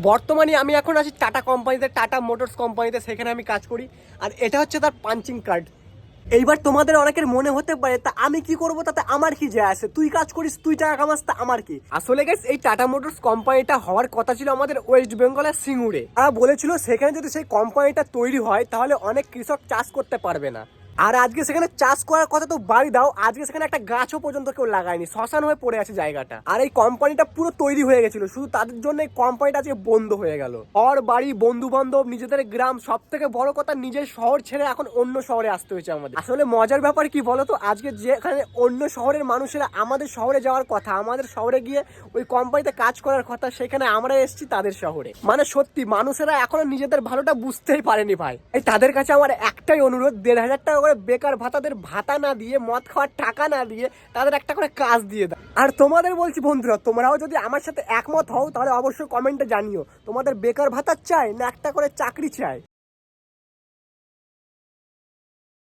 বর্তমানে আমি এখন আছি টাটা কোম্পানিতে, টাটা মোটরস কোম্পানিতে, সেখানে আমি কাজ করি। আর এটা হচ্ছে তার পাঞ্চিং কার্ড। এইবার তোমাদের অনেকের মনে হতে পারে, তা আমি কি করব, তাতে আমার কি যায় আসে? তুই কাজ করিস, তুই টাকা কামাস, তা আমার কি? আসলে গাইস, এই টাটা মোটরস কোম্পানিটা হওয়ার কথা ছিল আমাদের ওয়েস্ট বেঙ্গলের সিঙ্গুরে। তারা বলেছিল সেখানে যদি সেই কোম্পানিটা তৈরি হয় তাহলে অনেক কৃষক চাষ করতে পারবে না। আর আজকে সেখানে চাষ করার কথা তো বাড়ি দাও, আজকে সেখানে একটা গাছও পর্যন্ত কেউ লাগায়নি, শ্মশান হয়ে পড়ে আছে জায়গাটা। আর এই কোম্পানিটা পুরো তৈরি হয়ে গেছিল, শুধু তাদের জন্য এই কোম্পানিটা আজকে বন্ধ হয়ে গেল। ঘর বাড়ি, বন্ধু বান্ধব, নিজেদের গ্রাম, সব থেকে বড় কথা নিজের শহর ছেড়ে এখন অন্য শহরে আসতে হয়েছে আমাদের। আসলে মজার ব্যাপার কি বলতো, আজকে যেখানে অন্য শহরের মানুষেরা আমাদের শহরে যাওয়ার কথা, আমাদের শহরে গিয়ে ওই কোম্পানিতে কাজ করার কথা, সেখানে আমরা এসেছি তাদের শহরে। মানে সত্যি মানুষেরা এখনো নিজেদের ভালোটা বুঝতেই পারেনি ভাই। এই তাদের কাছে আমার একটাই অনুরোধ, 1,500 টাকা করে বেকার ভাতাদের ভাতা না দিয়ে, মদ খাওয়ার টাকা না দিয়ে, তাদের একটা করে কাজ দিয়ে দাও। আর তোমাদের বলছি বন্ধুরা, তোমরাও যদি আমার সাথে একমত হও তাহলে অবশ্যই কমেন্টে জানিও, তোমাদের বেকার ভাতা চাই না একটা করে চাকরি চাই।